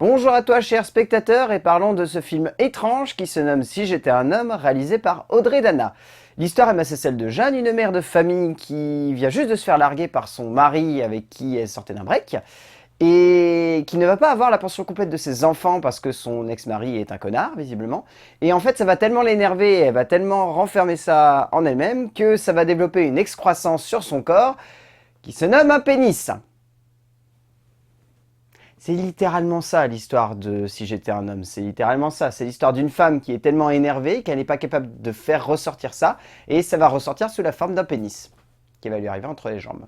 Bonjour à toi chers spectateurs et parlons de ce film étrange qui se nomme Si j'étais un homme, réalisé par Audrey Dana. L'histoire est celle de Jeanne, une mère de famille qui vient juste de se faire larguer par son mari avec qui elle sortait d'un break et qui ne va pas avoir la pension complète de ses enfants parce que son ex-mari est un connard visiblement. Et en fait ça va tellement l'énerver, elle va tellement renfermer ça en elle-même que ça va développer une excroissance sur son corps qui se nomme un pénis. C'est littéralement ça l'histoire de Si j'étais un homme, c'est littéralement ça. C'est l'histoire d'une femme qui est tellement énervée qu'elle n'est pas capable de faire ressortir ça, et ça va ressortir sous la forme d'un pénis, qui va lui arriver entre les jambes.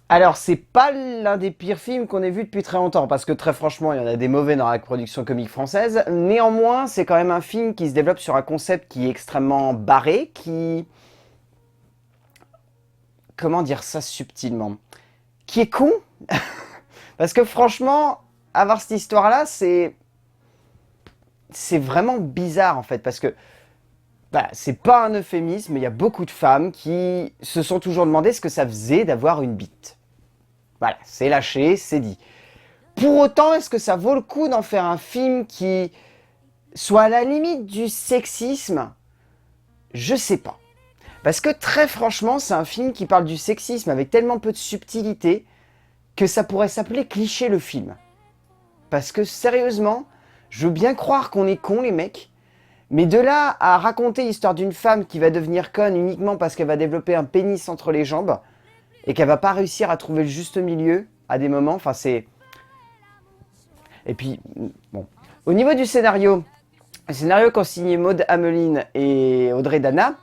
Alors c'est pas l'un des pires films qu'on ait vu depuis très longtemps, parce que très franchement il y en a des mauvais dans la production comique française, néanmoins c'est quand même un film qui se développe sur un concept qui est extrêmement barré, qui... Comment dire ça subtilement? Qui est con. Parce que franchement, avoir cette histoire-là, c'est vraiment bizarre en fait, parce que c'est pas un euphémisme, il y a beaucoup de femmes qui se sont toujours demandé ce que ça faisait d'avoir une bite. Voilà, c'est lâché, c'est dit. Pour autant, est-ce que ça vaut le coup d'en faire un film qui soit à la limite du sexisme? Je sais pas. Parce que très franchement, c'est un film qui parle du sexisme avec tellement peu de subtilité que ça pourrait s'appeler cliché le film. Parce que sérieusement, je veux bien croire qu'on est cons les mecs, mais de là à raconter l'histoire d'une femme qui va devenir conne uniquement parce qu'elle va développer un pénis entre les jambes et qu'elle va pas réussir à trouver le juste milieu à des moments, enfin c'est... Et puis, bon. Au niveau du scénario, le scénario qu'ont signé Maud Ameline et Audrey Dana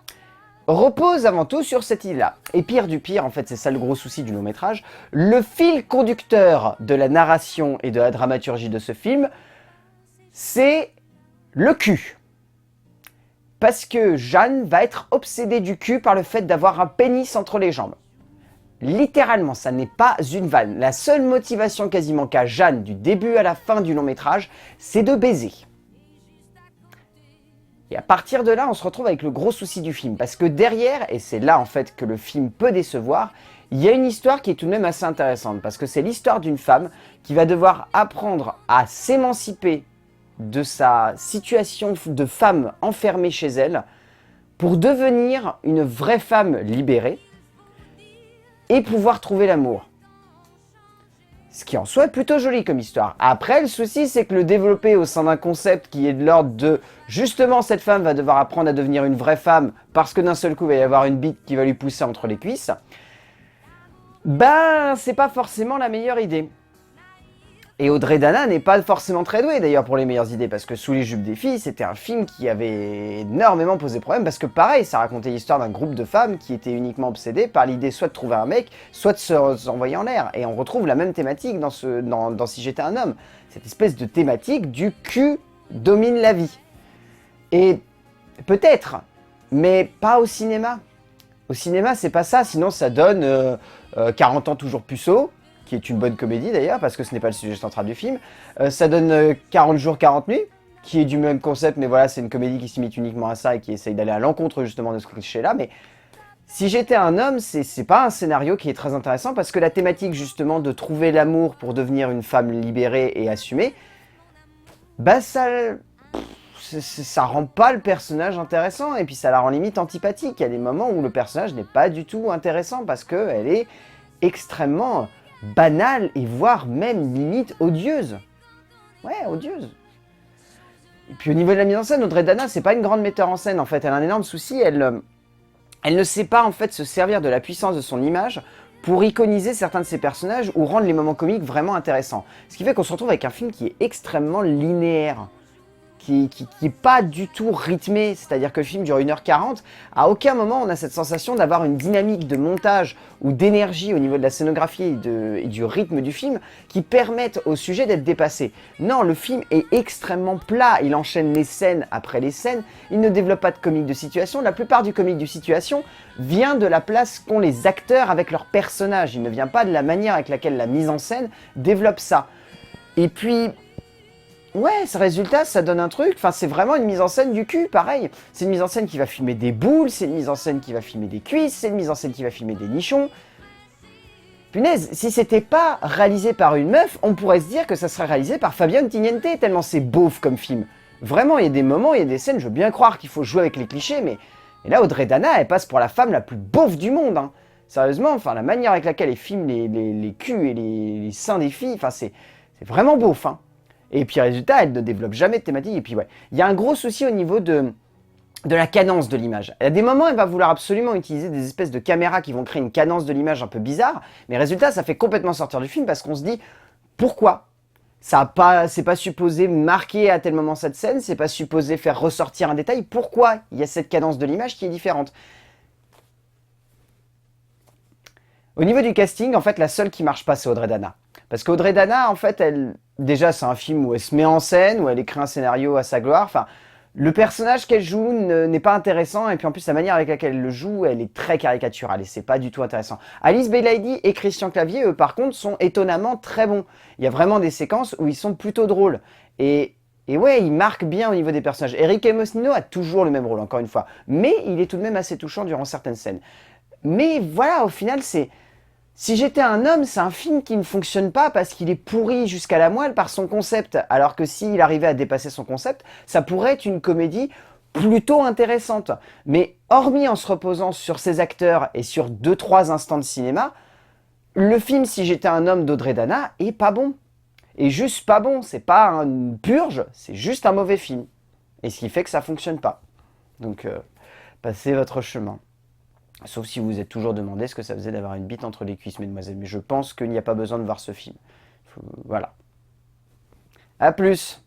repose avant tout sur cette idée-là. Et pire du pire, en fait c'est ça le gros souci du long métrage, le fil conducteur de la narration et de la dramaturgie de ce film, c'est le cul. Parce que Jeanne va être obsédée du cul par le fait d'avoir un pénis entre les jambes. Littéralement, ça n'est pas une vanne. La seule motivation quasiment qu'a Jeanne du début à la fin du long métrage, c'est de baiser. Et à partir de là, on se retrouve avec le gros souci du film. Parce que derrière, et c'est là en fait que le film peut décevoir, il y a une histoire qui est tout de même assez intéressante. Parce que c'est l'histoire d'une femme qui va devoir apprendre à s'émanciper de sa situation de femme enfermée chez elle pour devenir une vraie femme libérée et pouvoir trouver l'amour. Ce qui en soi est plutôt joli comme histoire. Après, le souci, c'est que le développer au sein d'un concept qui est de l'ordre de... Justement, cette femme va devoir apprendre à devenir une vraie femme parce que d'un seul coup, il va y avoir une bite qui va lui pousser entre les cuisses. C'est pas forcément la meilleure idée. Et Audrey Dana n'est pas forcément très douée d'ailleurs pour les meilleures idées, parce que Sous les jupes des filles, c'était un film qui avait énormément posé problème, parce que pareil, ça racontait l'histoire d'un groupe de femmes qui étaient uniquement obsédées par l'idée soit de trouver un mec, soit de s'envoyer en l'air. Et on retrouve la même thématique dans Si j'étais un homme. Cette espèce de thématique du cul domine la vie. Et peut-être, mais pas au cinéma. Au cinéma, c'est pas ça, sinon ça donne 40 ans toujours puceau, qui est une bonne comédie d'ailleurs, parce que ce n'est pas le sujet central du film. Ça donne 40 jours, 40 nuits, qui est du même concept, mais voilà, c'est une comédie qui s'imite uniquement à ça et qui essaye d'aller à l'encontre justement de ce cliché-là. Mais Si j'étais un homme, c'est pas un scénario qui est très intéressant, parce que la thématique justement de trouver l'amour pour devenir une femme libérée et assumée, ça rend pas le personnage intéressant, et puis ça la rend limite antipathique. Il y a des moments où le personnage n'est pas du tout intéressant, parce qu'elle est extrêmement banale, et voire même limite odieuse. Ouais, odieuse. Et puis au niveau de la mise en scène, Audrey Dana, c'est pas une grande metteur en scène en fait, elle a un énorme souci, elle ne sait pas en fait se servir de la puissance de son image pour iconiser certains de ses personnages ou rendre les moments comiques vraiment intéressants. Ce qui fait qu'on se retrouve avec un film qui est extrêmement linéaire, qui est pas du tout rythmé, c'est-à-dire que le film dure 1h40, à aucun moment on a cette sensation d'avoir une dynamique de montage ou d'énergie au niveau de la scénographie et du rythme du film qui permettent au sujet d'être dépassé. Non, le film est extrêmement plat, il enchaîne les scènes après les scènes, il ne développe pas de comique de situation, la plupart du comique de situation vient de la place qu'ont les acteurs avec leurs personnages, il ne vient pas de la manière avec laquelle la mise en scène développe ça. Et puis... ouais, ce résultat, ça donne un truc, enfin c'est vraiment une mise en scène du cul, pareil. C'est une mise en scène qui va filmer des boules, c'est une mise en scène qui va filmer des cuisses, c'est une mise en scène qui va filmer des nichons. Punaise, si c'était pas réalisé par une meuf, on pourrait se dire que ça serait réalisé par Fabienne Tignente, tellement c'est beauf comme film. Vraiment, il y a des moments, il y a des scènes, je veux bien croire qu'il faut jouer avec les clichés, mais là, Audrey Dana, elle passe pour la femme la plus beauf du monde. Hein. Sérieusement, enfin, la manière avec laquelle elle filme les culs et les seins des filles, enfin, c'est vraiment beauf. Hein. Et puis, résultat, elle ne développe jamais de thématique. Et puis, ouais, il y a un gros souci au niveau de la cadence de l'image. À des moments, elle va vouloir absolument utiliser des espèces de caméras qui vont créer une cadence de l'image un peu bizarre, mais résultat, ça fait complètement sortir du film parce qu'on se dit, pourquoi c'est pas supposé marquer à tel moment cette scène, c'est pas supposé faire ressortir un détail. Pourquoi il y a cette cadence de l'image qui est différente? Au niveau du casting, en fait, la seule qui marche pas, c'est Audrey Dana. Parce qu'Audrey Dana, en fait, déjà, c'est un film où elle se met en scène, où elle écrit un scénario à sa gloire. Enfin, le personnage qu'elle joue n'est pas intéressant, et puis en plus, la manière avec laquelle elle le joue, elle est très caricaturale, et c'est pas du tout intéressant. Alice Belaïdi et Christian Clavier, eux, par contre, sont étonnamment très bons. Il y a vraiment des séquences où ils sont plutôt drôles. Et ouais, ils marquent bien au niveau des personnages. Eric Emosnino a toujours le même rôle, encore une fois. Mais il est tout de même assez touchant durant certaines scènes. Mais voilà, au final, c'est... Si j'étais un homme, c'est un film qui ne fonctionne pas parce qu'il est pourri jusqu'à la moelle par son concept. Alors que s'il arrivait à dépasser son concept, ça pourrait être une comédie plutôt intéressante. Mais hormis en se reposant sur ses acteurs et sur 2-3 instants de cinéma, le film Si j'étais un homme d'Audrey Dana est pas bon. Et juste pas bon, c'est pas une purge, c'est juste un mauvais film. Et ce qui fait que ça fonctionne pas. Donc, passez votre chemin. Sauf si vous vous êtes toujours demandé ce que ça faisait d'avoir une bite entre les cuisses, mesdemoiselles. Mais je pense qu'il n'y a pas besoin de voir ce film. Voilà. A plus.